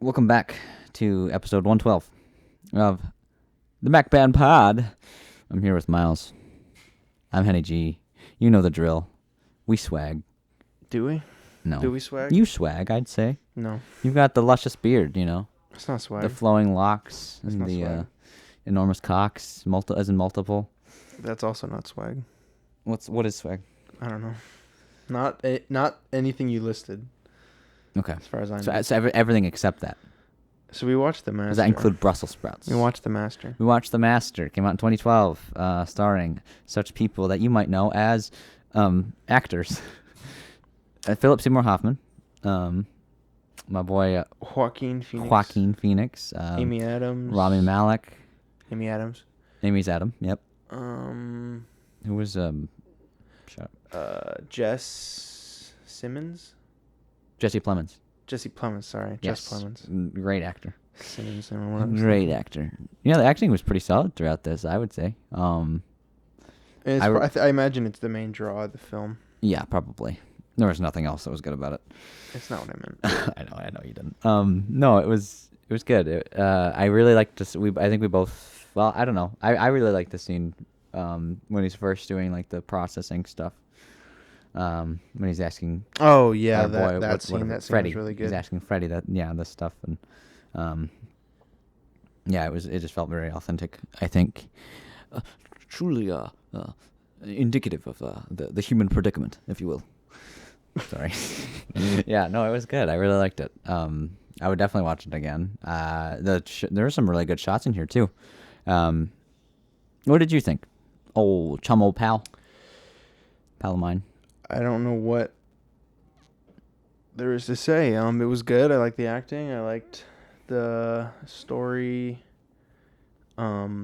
Welcome back to episode 112 of the Macbeef Pod. I'm here with Miles. I'm Henny G. You know the drill. We swag. Do we? No. Do we swag? You swag, I'd say. No. You've got the luscious beard, you know. It's not swag. The flowing locks It's and not the swag. enormous cocks, as in multiple. That's also not swag. What is swag? I don't know. Not anything you listed. Okay. As far as I know. So everything except that. So we watched The Master. Does that include Brussels sprouts? We watched The Master. We watched The Master. Came out in 2012, starring such people that you might know as actors. Philip Seymour Hoffman, my boy Joaquin Phoenix. Amy Amy Adams. Rami Malek. Amy Adams. Amy's Adam. Yep. Who was shut up. Jess Simmons. Jesse Plemons. Jesse Plemons. Sorry, Yes. Jess Plemons. Great actor. Simmons. I don't know what I'm Great actor. Yeah, the acting was pretty solid throughout this, I would say. I imagine it's the main draw of the film. Yeah, probably. There was nothing else that was good about it. It's not what I meant. I know you didn't. No, it was good. I really liked this. I think we both. Well, I don't know. I really liked the scene when he's first doing like the processing stuff. When he's asking. Oh yeah, our boy, that scene was really good. He's asking Freddie this stuff and it just felt very authentic. I think truly indicative of the human predicament, if you will. Sorry. Yeah, no, it was good. I really liked it. I would definitely watch it again. There are some really good shots in here too. What did you think? Old pal of mine. I don't know what there is to say. It was good. I liked the acting. I liked the story. I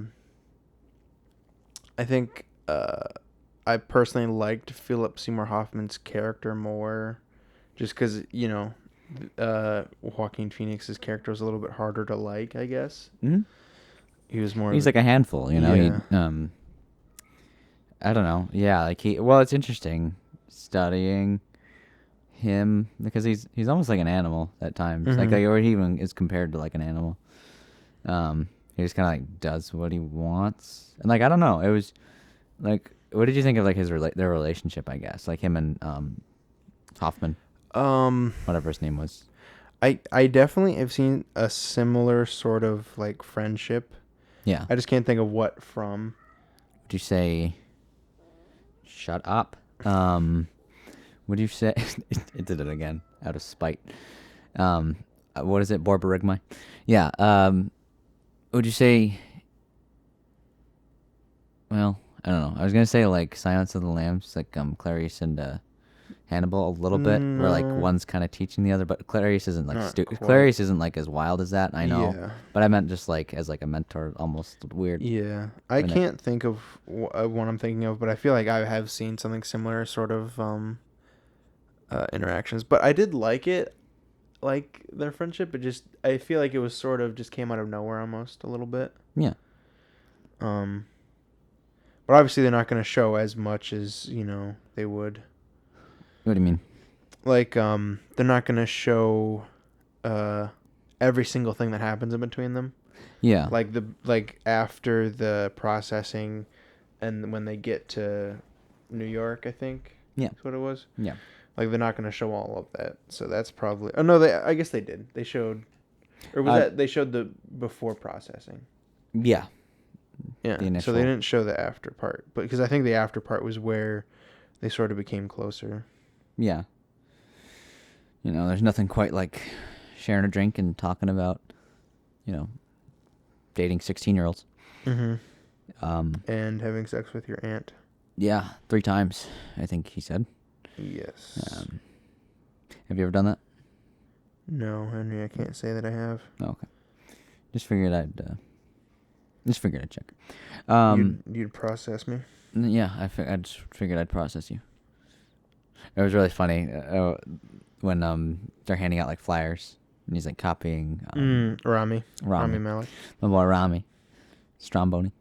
think I personally liked Philip Seymour Hoffman's character more, just because Joaquin Phoenix's character was a little bit harder to like, I guess. Mm-hmm. He's like a handful, you know. Yeah. I don't know. Yeah, like it's interesting studying him because he's almost like an animal at times. Mm-hmm. Like or he even is compared to like an animal. He just kind of like does what he wants, and like I don't know. It was like, what did you think of like their relationship? I guess like him and Hoffman, whatever his name was. I definitely have seen a similar sort of like friendship. Yeah. I just can't think of what from. Would you say? Shut up. Would you say? It did it again out of spite. What is it? Borborygmi? Yeah. Would you say? Well, I don't know. I was gonna say like Silence of the Lambs, like Clarice and Hannibal a little bit, where like one's kind of teaching the other, but Clarice isn't like Clarice isn't like as wild as that. I know, Yeah. But I meant just like as like a mentor, almost weird. Yeah, I can't think of what I'm thinking of, but I feel like I have seen something similar, sort of interactions. But I did like it, like their friendship. It just I feel like it was sort of just came out of nowhere almost a little bit. Yeah. But obviously they're not going to show as much as they would. What do you mean? Like they're not going to show every single thing that happens in between them. Yeah. Like after the processing, and when they get to New York, I think. Yeah. That's what it was. Yeah. Like they're not going to show all of that, so that's probably. Oh no, I guess they did. They showed, or was that they showed the before processing? Yeah. Yeah. So they didn't show the after part, but because I think the after part was where they sort of became closer. Yeah. There's nothing quite like sharing a drink and talking about, dating 16-year-olds. Mm-hmm. And having sex with your aunt. Yeah, 3 times, I think he said. Yes. Have you ever done that? No, Henry, I can't say that I have. Oh, okay. Just figured I'd check. You'd process me? Yeah, I just figured I'd process you. It was really funny when they're handing out like flyers and he's like copying Rami Malek. My boy Rami Stromboni.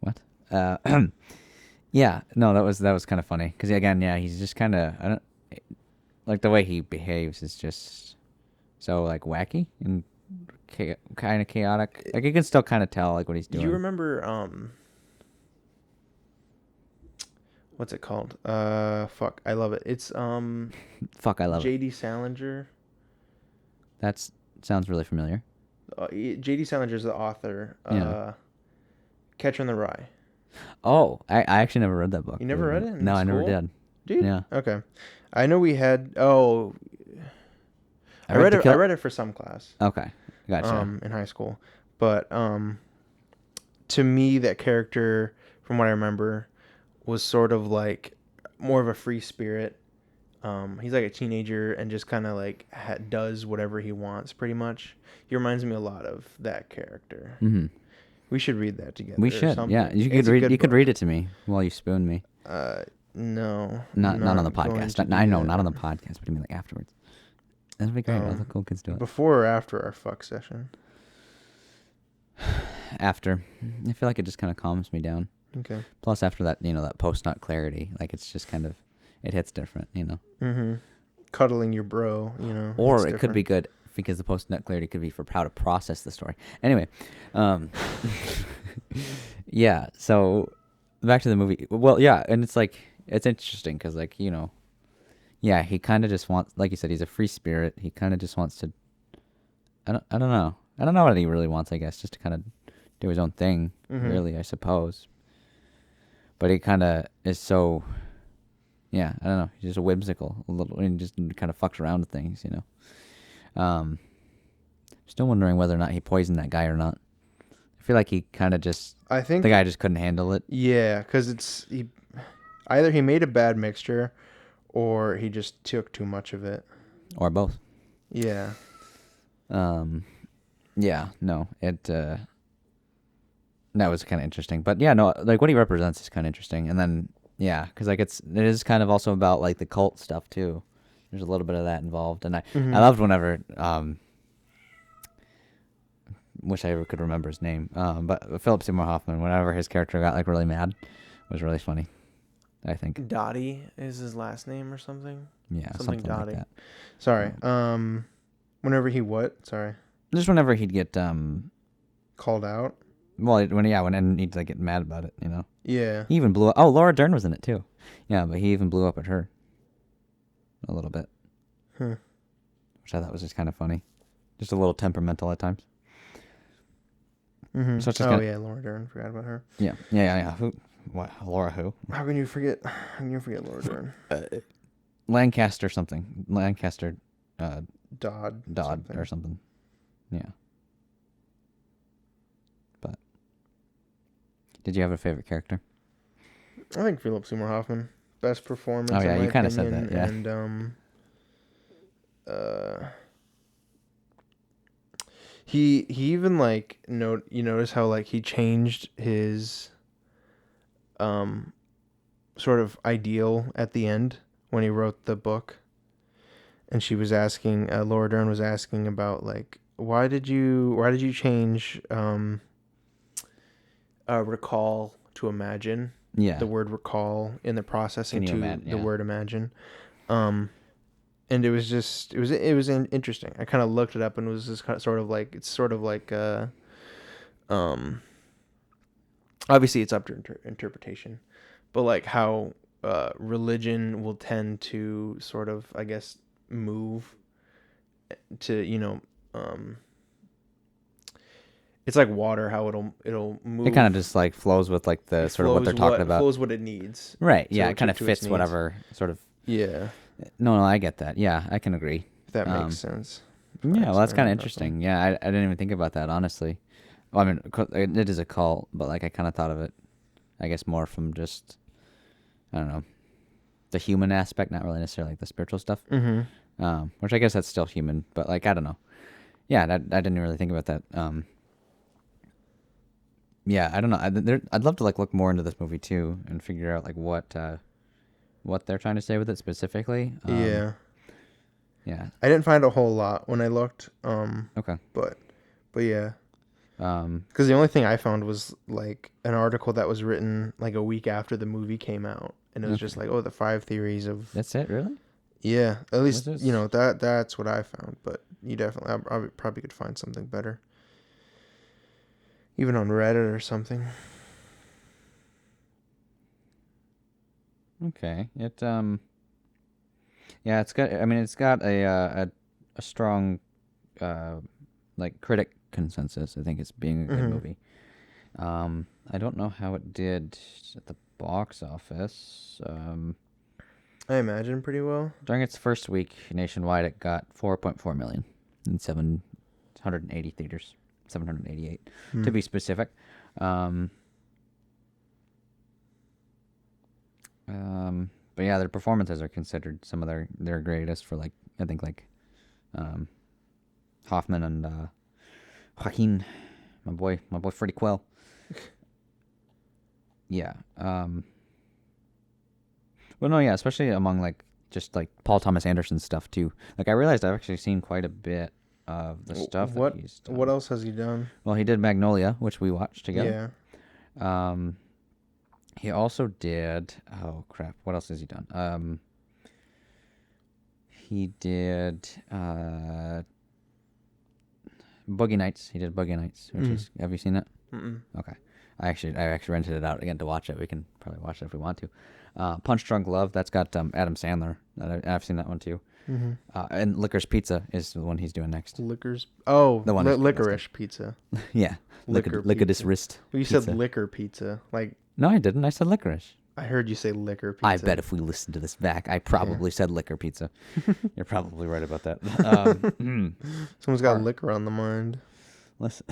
What? Yeah, no, that was kind of funny because again, yeah, he's just kind of I don't like the way he behaves is just so like wacky and kind of chaotic. Like you can still kind of tell like what he's Do doing. you remember what's it called? Fuck, I love it. It's Fuck, I love it. J.D. Salinger. That sounds really familiar. J.D. Salinger is the author. Yeah. Catcher in the Rye. Oh, I actually never read that book. You never read it in No, I never school? did. Dude. Yeah. Okay. I know we had. Oh, I read it. I read it for some class. Okay, gotcha. In high school, but to me, that character, from what I remember, was sort of like more of a free spirit. He's like a teenager and just kind of like does whatever he wants, pretty much. He reminds me a lot of that character. Mm-hmm. We should read that together. We should. Yeah, you could read. You could read it to me while you spoon me. No. Not on the podcast. I know, not on the podcast. What do you mean, like afterwards? That'd be great. All the cool kids do it. Before or after our fuck session? After. I feel like it just kind of calms me down. Okay. Plus, after that, that post-nut clarity, like it's just kind of, it hits different, Mm-hmm. Cuddling your bro, Or it could be good because the post-nut clarity could be for how to process the story. Anyway, yeah. So back to the movie. Well, yeah, and it's like it's interesting because like yeah, he kind of just wants, like you said, he's a free spirit. He kind of just wants to. I don't know. I don't know what he really wants. I guess just to kind of do his own thing. Mm-hmm. Really, I suppose. But he kind of is so. Yeah, I don't know. He's just a whimsical, a little, and just kind of fucks around with things, Still wondering whether or not he poisoned that guy or not. I feel like he kind of just. I think the guy just couldn't handle it. Yeah, because either he made a bad mixture, or he just took too much of it, or both. Yeah. Yeah. No. That was kind of interesting, but yeah, no, like what he represents is kind of interesting, and then. Yeah, because like it is kind of also about like the cult stuff too. There's a little bit of that involved, and I loved whenever wish I ever could remember his name, but Philip Seymour Hoffman, whenever his character got like really mad, was really funny. I think Dottie is his last name or something. Yeah, something Dottie. Like that. Sorry. Whenever he what? Sorry. Just whenever he'd get called out. Well, when he'd like get mad about it, Yeah. He even blew up. Oh, Laura Dern was in it too. Yeah, but he even blew up at her a little bit. Which I thought was just kind of funny. Just a little temperamental at times. Mm-hmm. So yeah, Laura Dern. Forgot about her. Yeah. Who? What? Laura who? How can you forget Laura Dern? Lancaster something. Lancaster. Dodd something. Or something. Yeah. But did you have a favorite character? I think Philip Seymour Hoffman, best performance. Oh yeah, you kind of said that. Yeah. And he even like you notice how like he changed his sort of ideal at the end when he wrote the book, and she was asking Laura Dern was asking about like why did you change recall to imagine. Yeah. The word recall in the processing to the word imagine. And it was interesting. I kind of looked it up and it was just kind of sort of like obviously it's up to interpretation, but like how religion will tend to sort of, I guess, move to, it's like water, how it'll move. It kind of just like flows with like the sort of what they're talking about. Flows what it needs. Right. Yeah. It kind of fits whatever sort of. Yeah. No, I get that. Yeah, I can agree. If that makes sense. Yeah, well, that's kind of interesting. Yeah, I didn't even think about that, honestly. Well, I mean, it is a cult, but like I kind of thought of it, I guess, more from just, I don't know, the human aspect, not really necessarily like the spiritual stuff. Mm-hmm. Which I guess that's still human, but like I don't know. Yeah, I didn't really think about that. Yeah, I don't know. I'd love to like look more into this movie too and figure out like what they're trying to say with it specifically. Yeah. Yeah. I didn't find a whole lot when I looked. Okay. But yeah. Because the only thing I found was like an article that was written like a week after the movie came out, and it was just like, oh, the 5 theories of. That's it, really? Yeah, at least this? that's what I found. But you definitely, I probably could find something better, even on Reddit or something. Okay. Yeah, it's got. I mean, it's got a strong like critic consensus. I think it's being a good Hmm. movie. I don't know how it did at the box office. I imagine pretty well. During its first week nationwide, it got 4.4 million in 780 theaters, 788 Hmm. to be specific. Um, but yeah, their performances are considered some of their greatest for like I think like um, Hoffman and Joaquin, my boy Freddie Quell. Yeah. Well, no, yeah, especially among like just like Paul Thomas Anderson stuff too. Like I realized I've actually seen quite a bit of the stuff that he's What done. else has he done? Well, he did Magnolia, which we watched together. Yeah. Um, he also did. Oh crap! What else has he done? He did Boogie Nights. He did Boogie Nights, which Mm. is. Have you seen it? Mm-mm. Okay. I actually rented it out again to watch it. We can probably watch it if we want to. Punch Drunk Love. That's got Adam Sandler. I've seen that one too. Mm-hmm. And Licorice Pizza is the one he's doing next. Liquors. Oh, The one he's doing licorice pizza. Yeah. Liquor Licorice pizza. wrist. Well, you pizza. said liquor pizza. Like No, I didn't. I said licorice. I heard you say liquor pizza. I bet if we listen to this back, I probably said liquor pizza. You're probably right about that. Someone's got liquor on the mind.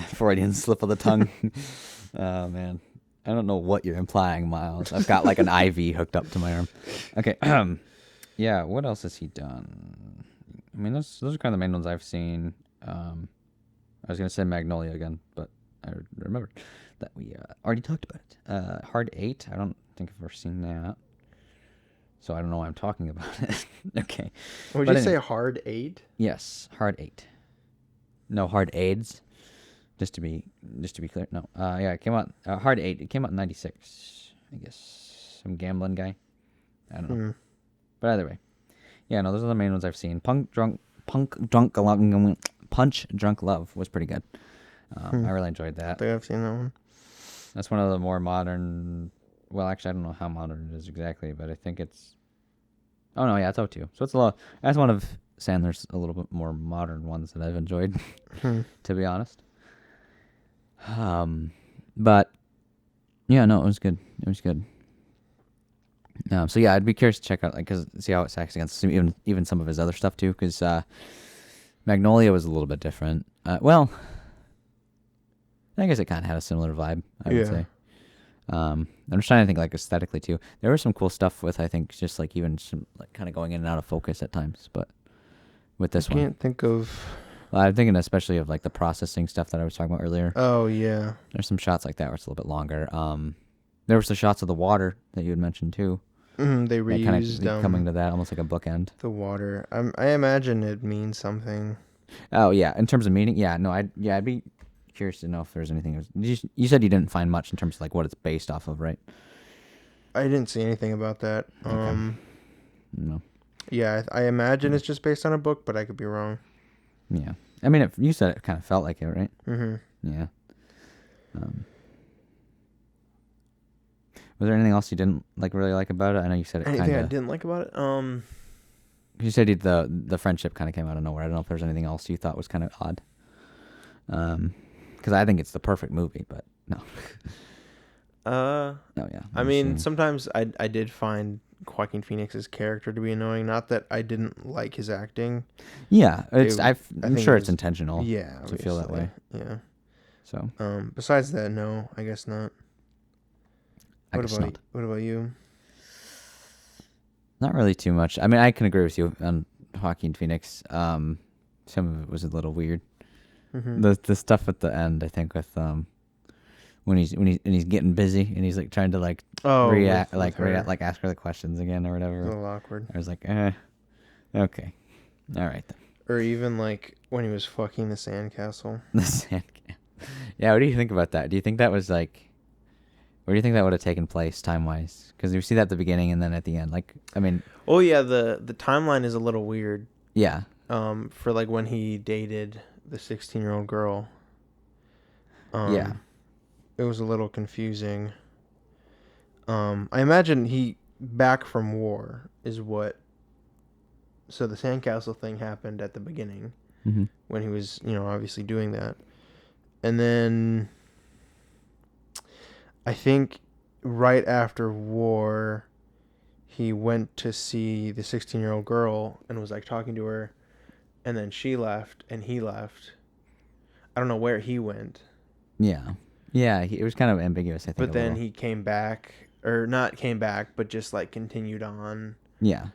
Freudian slip of the tongue. Oh, man. I don't know what you're implying, Miles. I've got like an IV hooked up to my arm. Okay. Yeah, what else has he done? I mean, those are kind of the main ones I've seen. I was going to say Magnolia again, but I remembered that we already talked about it. Hard 8, I don't think I've ever seen that. So I don't know why I'm talking about it. Okay. Would But you say anyway. hard 8? Yes, Hard 8. No, Hard AIDS. Just to be clear. No. Yeah, it came out Hard 8. It came out in 96. I guess some gambling guy. I don't know. But either way. Yeah, no, those are the main ones I've seen. Punch Drunk Love was pretty good. I really enjoyed I that. think I've seen that one. That's one of the more modern. Well, actually, I don't know how modern it is exactly, but I think it's. Oh no, yeah, it's '02. So it's a lot. That's one of Sandler's a little bit more modern ones that I've enjoyed, to be honest. But yeah, no, it was good. It was good. So yeah, I'd be curious to check out see how it stacks against even some of his other stuff too, because Magnolia was a little bit different. Well, I guess it kind of had a similar vibe, I would say. I'm just trying to think like aesthetically too. There was some cool stuff with I think just like even some like kind of going in and out of focus at times, but with this I one, can't think of. well, I'm thinking especially of like the processing stuff that I was talking about earlier. Oh yeah. There's some shots like that where it's a little bit longer. There was the shots of the water that you had mentioned too. They reused coming to that almost like a bookend. the water. I imagine it means something. Oh yeah, in terms of meaning, yeah, no, I'd be curious to know if there's anything. You said you didn't find much in terms of like what it's based off of, right? I didn't see anything about that. Okay. No. Yeah, I imagine it's just based on a book, but I could be wrong. Yeah, I mean, you said it kind of felt like it, right? Mm-hmm. Yeah. Was there anything else you didn't really like about it? I know you said it. Anything I Kinda, didn't like about it? you said the friendship kind of came out of nowhere. I don't know if there's anything else you thought was kind of odd. Because I think it's the perfect movie, but no. No, yeah. I mean, sometimes I did find Joaquin Phoenix's character to be annoying. Not that I didn't like his acting. Yeah, I I'm think sure it it's was- intentional. Yeah, to feel that way. Yeah. So Besides that, no, I guess not. I guess not. What about you? Not really too much. I mean, I can agree with you on Joaquin Phoenix. Some of it was a little weird. Mm-hmm. The stuff at the end, I think, with when he's getting busy and he's like trying to like react, like ask her the questions again or whatever. A little awkward. I was like, okay, all right then. Or even like when he was fucking the sandcastle. The sand. Yeah, what do you think about that? Do you think that was like? Where do you think that would have taken place time-wise? Because you see that at the beginning and then at the end. Like, I mean, Oh yeah, the timeline is a little weird. yeah, For like when he dated the 16-year-old girl. yeah, It was a little confusing. I imagine he back from war is what. So the sandcastle thing happened at the beginning mm-hmm. when he was, obviously doing that, and then I think right after war, he went to see the 16-year-old girl and was like talking to her, and then she left and he left. I don't know where he went. Yeah, yeah. It was kind of ambiguous, I think. But then he came back, or not came back, but just like continued on. Yeah.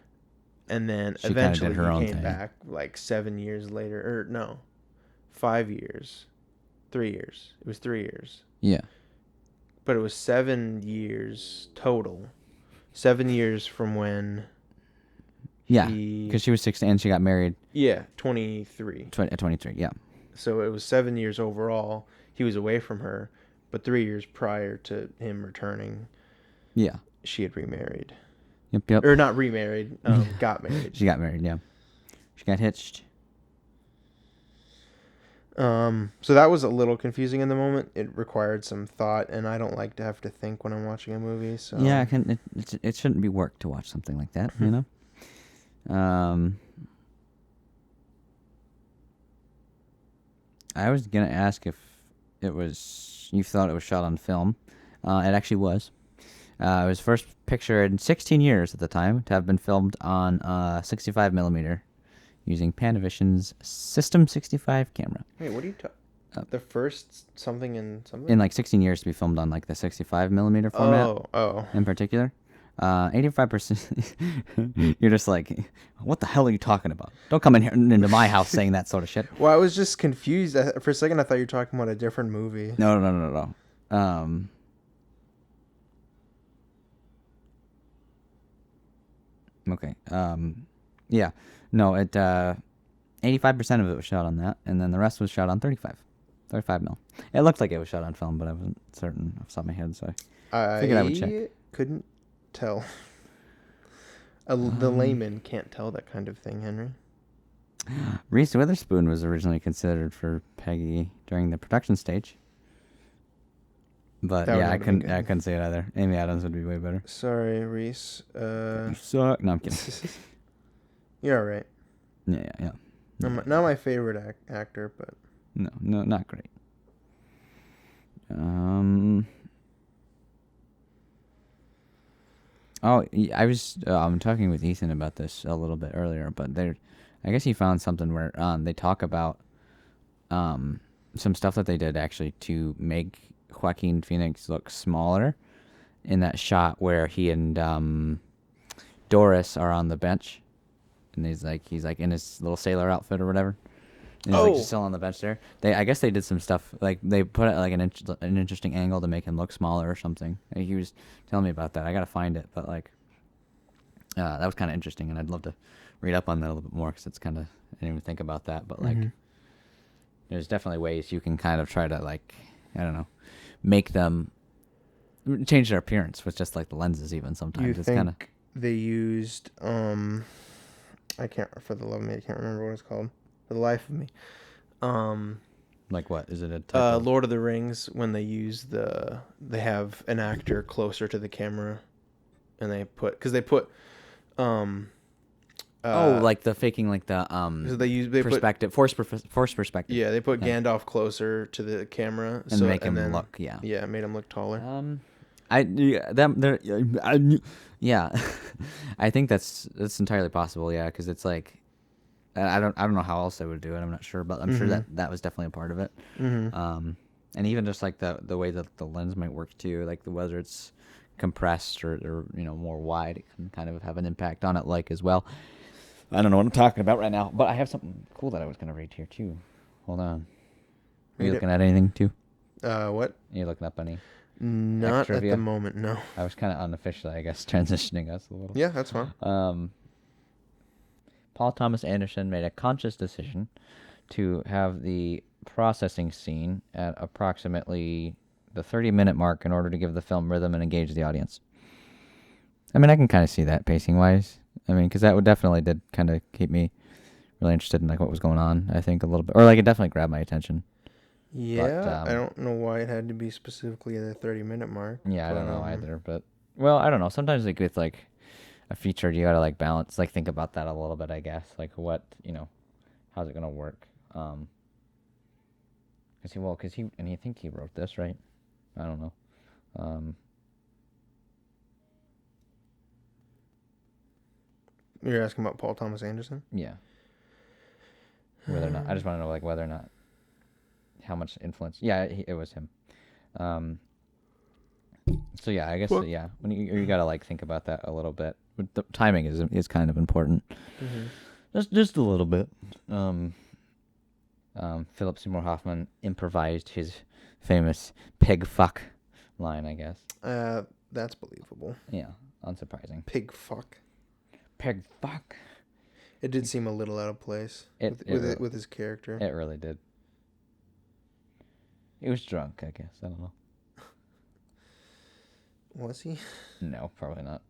And then She kinda did eventually her own he came thing. back like 7 years later, or no, 5 years, 3 years. It was 3 years, Yeah. but it was 7 years total. 7 years from when Yeah, he, because she was 16 and she got married 23. at 23. Yeah. So it was 7 years overall. He was away from her, but 3 years prior to him returning, Yeah. she had remarried. Yep. Or not remarried, got married. She got married, yeah. She got hitched. So that was a little confusing in the moment. It required some thought, and I don't like to have to think when I'm watching a movie. So Yeah, it shouldn't be work to watch something like that, you know? I was going to ask if you thought it was shot on film. It actually was. It was first picture in 16 years at the time to have been filmed on 65 millimeter using Panavision's System 65 camera. Wait, what are you talking? The first something in something? In like 16 years to be filmed on like the 65 millimeter format. Oh. In particular. 85%. You're just like, what the hell are you talking about? Don't come in here into my house saying that sort of shit. Well, I was just confused. For a second, I thought you were talking about a different movie. No. Okay. Yeah. No, 85% of it was shot on that, and then the rest was shot on 35 mil. It looked like it was shot on film, but I wasn't certain off the top of my head, so I figured I would check. Couldn't tell. The layman can't tell that kind of thing, Henry. Reese Witherspoon was originally considered for Peggy during the production stage. But yeah, I couldn't say it either. Amy Adams would be way better. Sorry, Reese. You suck. No, I'm kidding. You're all right. Yeah. Not my favorite actor, but no, not great. Oh, I was talking with Ethan about this a little bit earlier, but I guess he found something where they talk about some stuff that they did actually to make Joaquin Phoenix look smaller in that shot where he and Doris are on the bench, and he's like in his little sailor outfit or whatever. And he's like just still on the bench there. I guess they did some stuff like they put like an interesting angle to make him look smaller or something. He was telling me about that. I gotta find it, but like that was kind of interesting, and I'd love to read up on that a little bit more because it's kind of I didn't even think about that, but like there's definitely ways you can kind of try to like I don't know make them change their appearance with just like the lenses even sometimes. You it's kind of they used I can't for the love of me I can't remember what it's called. For the life of me. Like what? Is it a type of... Lord of the Rings when they use they have an actor closer to the camera and they put like the faking like the perspective force perspective. Yeah, they put Gandalf closer to the camera and make him look yeah, made him look taller. I think that's entirely possible, yeah, because it's like I don't know how else they would do it. I'm not sure, but I'm sure that was definitely a part of it. And even just like the way that the lens might work too, like whether it's compressed or more wide, it can kind of have an impact on it like as well. I don't know what I'm talking about right now, but I have something cool that I was going to read here too. Hold on. Are you looking at anything too? What? Are you looking up any? Not at the moment, no. I was kind of unofficially, I guess, transitioning us a little. Yeah, that's fine. Paul Thomas Anderson made a conscious decision to have the processing scene at approximately the 30-minute mark in order to give the film rhythm and engage the audience. I mean, I can kind of see that pacing-wise. I mean, because that would definitely did kind of keep me really interested in like what was going on. I think a little bit, or like it definitely grabbed my attention. Yeah, I don't know why it had to be specifically at the 30-minute mark. Yeah, I don't know either, but well, I don't know. Sometimes like with like a feature, you gotta like balance, like think about that a little bit, I guess. Like what, how's it gonna work? Cause I think he wrote this, right? I don't know. You're asking about Paul Thomas Anderson? Yeah. Whether or not, I just want to know like whether or not, how much influence. Yeah, it was him. So yeah, I guess when you gotta like think about that a little bit. The timing is kind of important. Mm-hmm. Just a little bit. Philip Seymour Hoffman improvised his famous pig fuck line, I guess. That's believable. Yeah, unsurprising. Pig fuck. Pig fuck. It did seem a little out of place with his character. It really did. He was drunk, I guess. I don't know. Was he? No, probably not.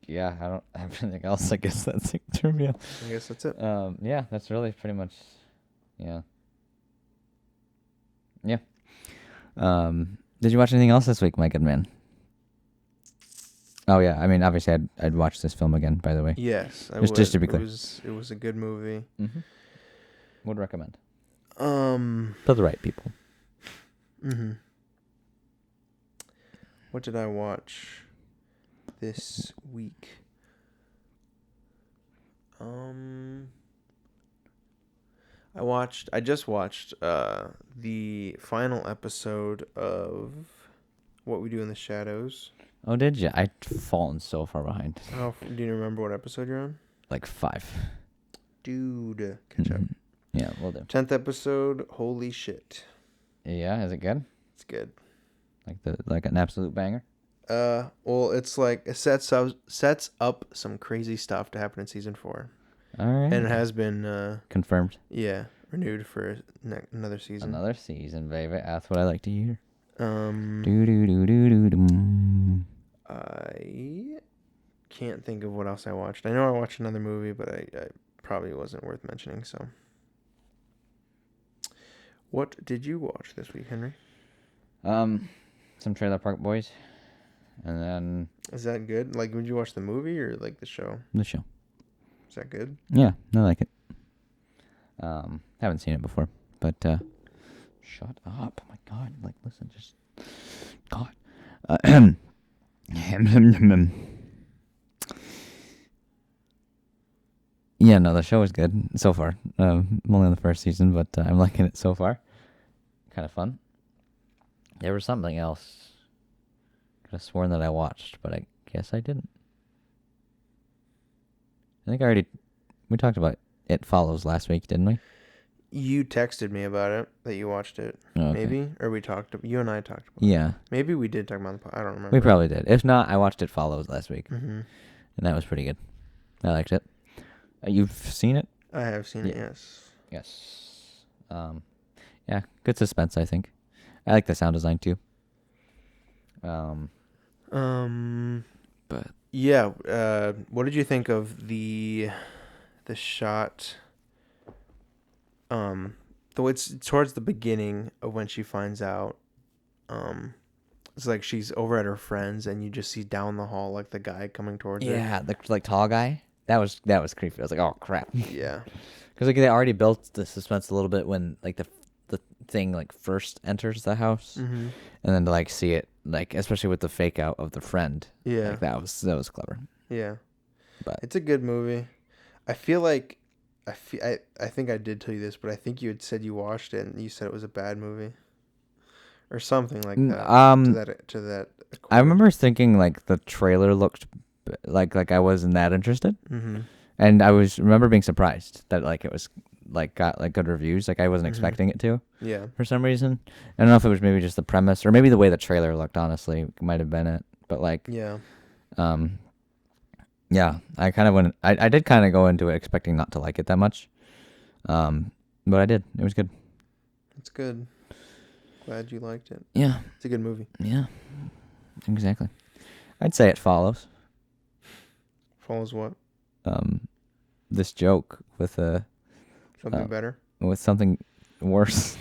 Yeah, I don't have anything else. I guess that's it. Trivia. I guess that's it. Yeah, that's really pretty much. Yeah. Yeah. Did you watch anything else this week, my good man? Oh yeah, I mean, obviously, I'd watch this film again. By the way. Yes, I would. Just to be clear, it was a good movie. Mm-hmm. Would recommend. To the right people. Mm-hmm. What did I watch this week? I just watched the final episode of What We Do in the Shadows. Oh, did you? I'd fallen so far behind. Oh, do you remember what episode you're on? Like 5. Dude, catch up. Yeah, we'll do. 10th episode. Holy shit. Yeah, is it good? It's good. Like an absolute banger. Well, it's like it sets up some crazy stuff to happen in season 4. All right. And it has been confirmed. Yeah, renewed for another season. Another season, baby. That's what I like to hear. I can't think of what else I watched. I know I watched another movie, but I probably wasn't worth mentioning. So, what did you watch this week, Henry? Some Trailer Park Boys, and then. Is that good? Like, would you watch the movie or like the show? The show. Is that good? Yeah, I like it. Haven't seen it before, but shut up! Oh my God! Like, listen, just God. Yeah, no, the show is good so far. I'm only on the first season, but I'm liking it so far. Kind of fun. There was something else. Could have sworn that I watched, but I guess I didn't. I think we talked about It Follows last week, didn't we? You texted me about it, that you watched it. Okay. Maybe? Or you and I talked about it. Yeah. Maybe we did talk about it. I don't remember. We probably did. If not, I watched It Follows last week. Mm-hmm. And that was pretty good. I liked it. You've seen it? I have seen it, yes. Yes. Yeah, good suspense, I think. I like the sound design, too. But... Yeah, what did you think of the shot... It's towards the beginning of when she finds out, it's like she's over at her friend's and you just see down the hall like the guy coming towards her. Yeah, the like tall guy. That was creepy. I was like, oh crap. Yeah, because like they already built the suspense a little bit when like the thing like first enters the house, mm-hmm. and then to like see it like especially with the fake out of the friend. Yeah, like that was clever. Yeah, but it's a good movie. I feel like. I think I did tell you this, but I think you had said you watched it and you said it was a bad movie, or something like that. To that. I remember thinking like the trailer looked like I wasn't that interested, mm-hmm. and I remember being surprised that like it was like got like good reviews. Like I wasn't expecting it to. Yeah. For some reason, I don't know if it was maybe just the premise or maybe the way the trailer looked. Honestly, might have been it, but like yeah. Yeah, I kind of went. I did kind of go into it expecting not to like it that much, but I did. It was good. It's good. glad you liked it. Yeah. It's a good movie. Yeah. Exactly. I'd say it follows. Follows what? This joke with Something better? with something worse.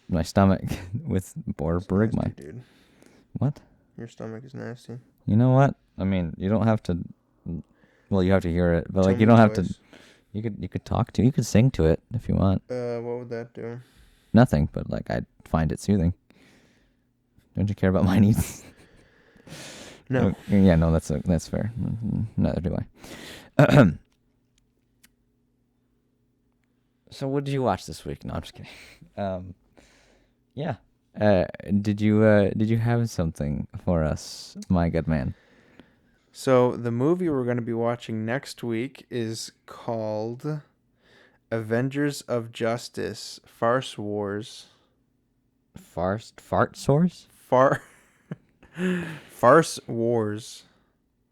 My stomach with borborygmi. Nasty, dude. What? Your stomach is nasty. You know what? I mean, you don't have to. Well, you have to hear it, but Tell like you me don't have twice. to. You could talk to. You could sing to it if you want. What would that do? Nothing, but like I find it soothing. Don't you care about my needs? No. Yeah, no, that's fair. Neither do I. So, what did you watch this week? No, I'm just kidding. Yeah. Did you have something for us, my good man? So the movie we're going to be watching next week is called Avengers of Justice, Farce Wars. Fart Source? Farce Wars.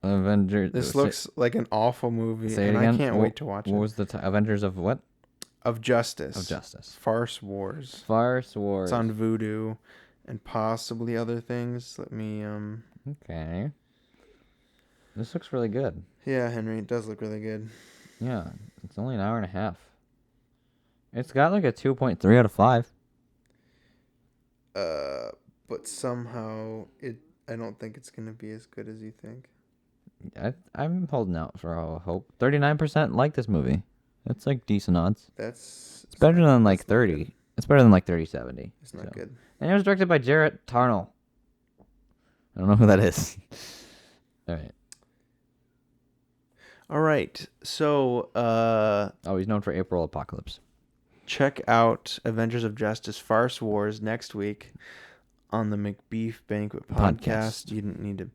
Avengers. This looks like an awful movie, Say it and again. I can't wait to watch What it. was the Avengers of what? Of Justice. Of Justice. Farce Wars. Farce Wars. It's on Vudu and possibly other things. Let me Okay. This looks really good. Yeah, Henry, it does look really good. Yeah, it's only an hour and a half. It's got like a 2.3 out of 5. But somehow I don't think it's gonna be as good as you think. I'm holding out for all hope. 39% like this movie. That's like decent odds. It's better than like 30. It's better than like 30-70. It's not good. And it was directed by Jarrett Tarnell. I don't know who that is. All right. All right. So, Oh, he's known for April Apocalypse. check out Avengers of Justice Farce Wars next week on the Macbeef-Banquet podcast. You didn't need to.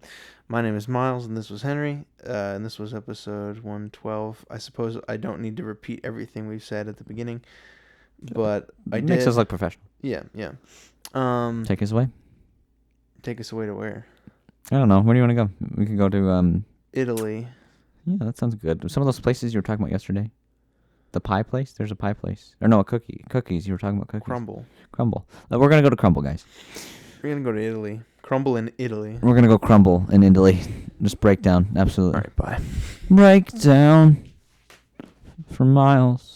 My name is Miles, and this was Henry, and this was episode 112. I suppose I don't need to repeat everything we've said at the beginning, but I did. Makes us look professional. Yeah. Take us away. Take us away to where? I don't know. Where do you want to go? We could go to Italy. Yeah, that sounds good. Some of those places you were talking about yesterday. The pie place? There's a pie place. Or no, a cookies. You were talking about cookies. Crumble. We're going to go to Crumble, guys. We're going to go to Italy. Crumble in Italy. We're going to go Crumble in Italy. Just break down. Absolutely. All right, bye. Break down for Miles.